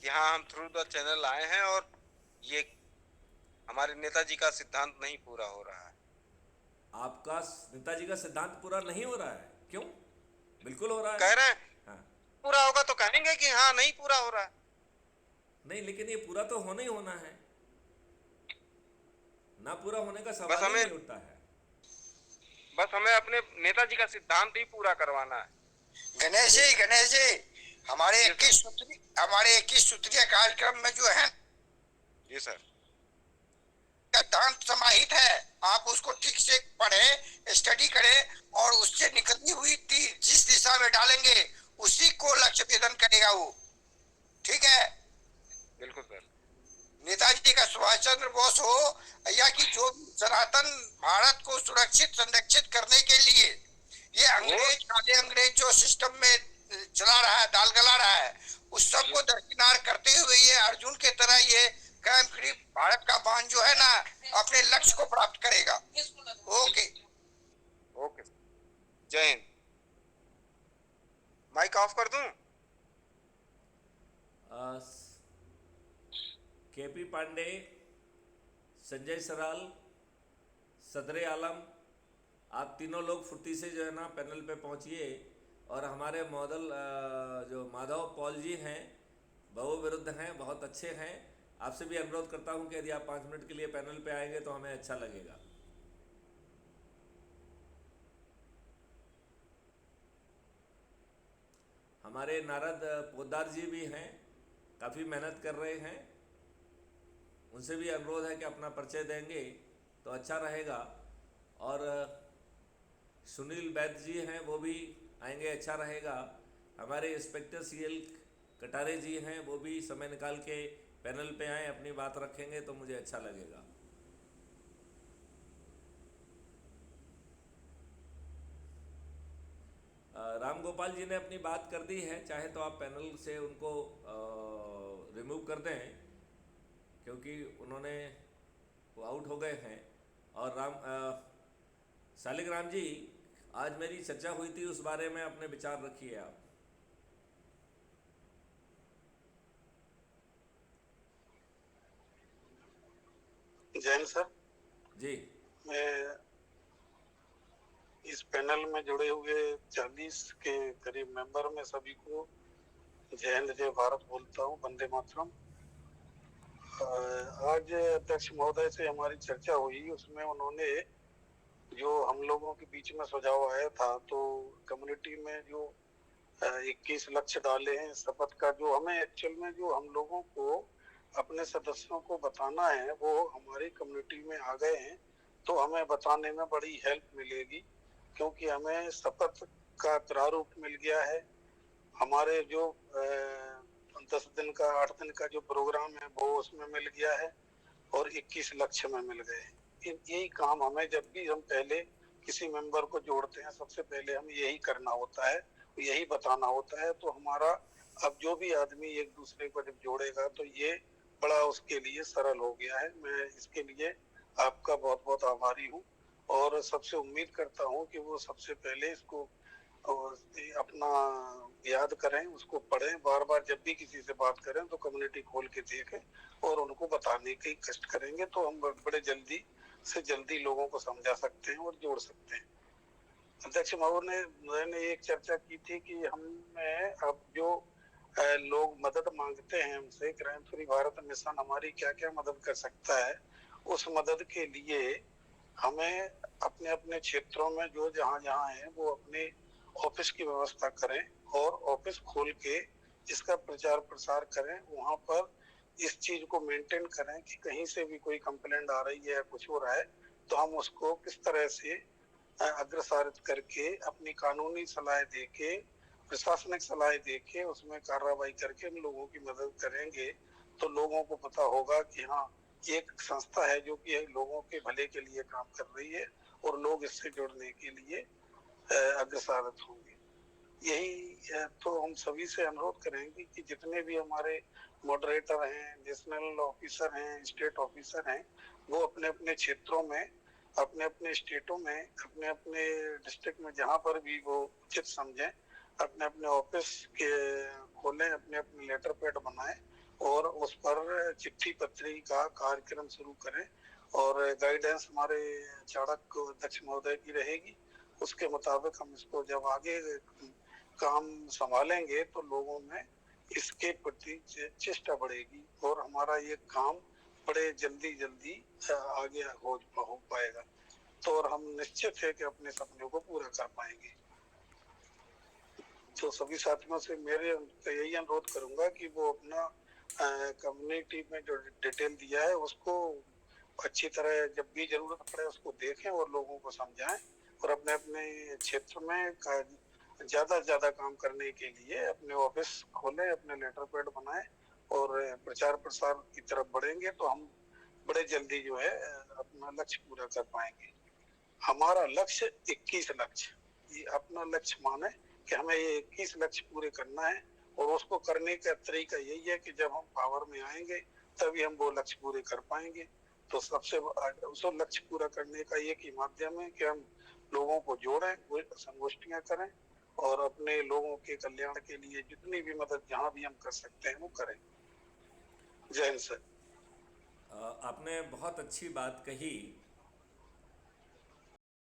यहाँ हम through the channel आए हैं और ये हमारे नेताजी का सिद्धांत नहीं पूरा हो रहा है। आपका नेताजी का सिद्धांत पूरा नहीं हो रहा है, क्यों? बिल्कुल हो रहा है। कह रहे हैं हाँ। पूरा होगा तो कहेंगे कि हाँ नहीं पूरा हो रहा है। नहीं, लेकिन ये पूरा तो होना ही होना है ना, पूरा होने का बस सवाल ही हमें नहीं उठता है। बस हमें अपने नेताजी का सिद्धांत ही पूरा करवाना है। गणेश जी, हमारे जी सर। 21 सूत्रीय कार्यक्रम में जो है जी सर। सिद्धांत समाहित है। आप उसको ठीक से पढ़े, स्टडी करें और उससे निकलती हुई तीर जिस दिशा में डालेंगे उसी को लक्ष्य भेदन करेगा वो। ठीक है। बिल्कुल सर। नेताजी का सुभाष चंद्र बोस हो या कि जो सनातन भारत को सुरक्षित संरक्षित करने के लिए ये अंग्रेज काले अंग्रेज जो सिस्टम में चला रहा है, दाल गला रहा है, उस सब को दरकिनार करते हुए ये अर्जुन के तरह ये कैंप फ्री भारत का बांध जो है ना अपने लक्ष्य को प्राप्त करेगा। ओके। ओके। जय हिंद। माइक ऑफ कर दूं? केपी पांडे, संजय सराल, सदरे आलम, आप तीनों लोग फुर्ती से जो है ना पैनल पे पहुंचिए। और हमारे मॉडल जो माधव पॉल जी हैं, बहु विरुद्ध हैं, बहुत अच्छे हैं। आपसे भी अनुरोध करता हूं कि यदि आप 5 मिनट के लिए पैनल पे आएंगे तो हमें अच्छा लगेगा। हमारे नारद पोद्दार जी भी हैं, काफ़ी मेहनत कर रहे हैं। उनसे भी अनुरोध है कि अपना परिचय देंगे तो अच्छा रहेगा। और सुनील वैद्य जी हैं, वो भी आएंगे, अच्छा रहेगा। हमारे इंस्पेक्टर सीएल कटारे जी हैं, वो भी समय निकाल के पैनल पे आए, अपनी बात रखेंगे तो मुझे अच्छा लगेगा। राम गोपाल जी ने अपनी बात कर दी है, चाहे तो आप पैनल से उनको रिमूव कर दें, क्योंकि उन्होंने वो आउट हो गए हैं। और शालिग्राम जी, आज मेरी चर्चा हुई थी, उस बारे में अपने विचार रखिए आप। जैन सर, जी। मैं इस पैनल में जुड़े हुए 40 के करीब मेंबर में सभी को जय हिंद जय भारत बोलता हूँ, वंदे मातरम। आज अध्यक्ष महोदय से हमारी चर्चा हुई, उसमें उन्होंने जो हम लोगों के बीच में सुझाव आया था, तो कम्युनिटी में जो 21 लक्ष्य डाले हैं शपथ का, जो हमें एक्चुअल में जो हम लोगों को अपने सदस्यों को बताना है वो हमारी कम्युनिटी में आ गए हैं, तो हमें बताने में बड़ी हेल्प मिलेगी, क्योंकि हमें शपथ का प्रारूप मिल गया है। हमारे जो 10 दिन का 8 दिन का जो प्रोग्राम है वो उसमें मिल गया है और 21 लक्ष्य में मिल गए। यही काम हमें जब भी हम पहले किसी मेंबर को जोड़ते हैं, सबसे पहले हम यही करना होता है, यही बताना होता है। तो हमारा अब जो भी आदमी एक दूसरे को जब जोड़ेगा तो ये बड़ा उसके लिए सरल हो गया है। मैं इसके लिए आपका बहुत बहुत आभारी हूँ और सबसे उम्मीद करता हूँ कि वो सबसे पहले इसको अपना याद करें, उसको पढ़ें, बार बार जब भी किसी से बात करें तो कम्युनिटी खोल के देखें और उनको बताने के कष्ट करेंगे, तो हम बड़े जल्दी से जल्दी लोगों को समझा सकते हैं और जोड़ सकते हैं। अध्यक्ष महोदय ने एक चर्चा की थी कि हमें अब जो लोग मदद मांगते हैं हमसे, क्राइम फ्री भारत मिशन हमारी क्या क्या मदद कर सकता है, उस मदद के लिए हमें अपने अपने क्षेत्रों में जो जहाँ जहाँ है वो अपने ऑफिस की व्यवस्था करें और ऑफिस खोल के इसका प्रचार प्रसार करें। वहाँ पर इस चीज को मेंटेन करें कि कहीं से भी कोई कंप्लेंट आ रही है या कुछ हो रहा है तो हम उसको किस तरह से अग्रसारित करके अपनी कानूनी सलाह देके, प्रशासनिक सलाह देके उसमें कार्रवाई करके हम लोगों की मदद करेंगे, तो लोगों को पता होगा कि हाँ ये एक संस्था है जो कि लोगों के भले के लिए काम कर रही है और लोग इससे जुड़ने के लिए अग्रसारित होंगे। यही तो हम सभी से अनुरोध करेंगे कि जितने भी हमारे मॉडरेटर हैं, नेशनल ऑफिसर हैं, स्टेट ऑफिसर हैं, वो अपने अपने क्षेत्रों में, अपने अपने स्टेटों में, अपने अपने डिस्ट्रिक्ट में जहाँ पर भी वो उचित समझें, अपने अपने ऑफिस के खोलें, अपने अपने लेटर पैड बनाएं और उस पर चिट्ठी पत्री का कार्यक्रम शुरू करें और गाइडेंस हमारे चाणक्य अध्यक्ष महोदय की रहेगी। उसके मुताबिक हम इसको जब आगे काम संभालेंगे तो लोगों में इसके प्रति चेष्टा बढ़ेगी और हमारा ये काम बड़े जल्दी आगे हो पाएगा। तो और हम निश्चित है कि अपने सपनों को पूरा कर पाएंगे। तो सभी साथियों से मेरे यही अनुरोध करूंगा कि वो अपना कम्युनिटी में जो डिटेल दिया है उसको अच्छी तरह जब भी जरूरत पड़े उसको देखें और लोगों को समझाएं और अपने अपने क्षेत्र में ज्यादा से ज्यादा काम करने के लिए अपने ऑफिस खोलें, अपने लेटर पैड बनाएं और प्रचार प्रसार की तरफ बढ़ेंगे तो हम बड़े जल्दी जो है अपना लक्ष्य पूरा कर पाएंगे। हमारा लक्ष्य 21 लक्ष्य, ये अपना लक्ष्य माने कि हमें ये 21 लक्ष्य पूरे करना है और उसको करने का तरीका यही है कि जब हम पावर में आएंगे तभी हम वो लक्ष्य पूरे कर पाएंगे। तो सबसे उस लक्ष्य पूरा करने का एक ही माध्यम है कि हम लोगों को जोड़ें, संगोष्ठियां करें और अपने लोगों के कल्याण के लिए जितनी भी मदद जहां भी हम कर सकते हैं वो करें। जय हिंद सर। आपने बहुत अच्छी बात कही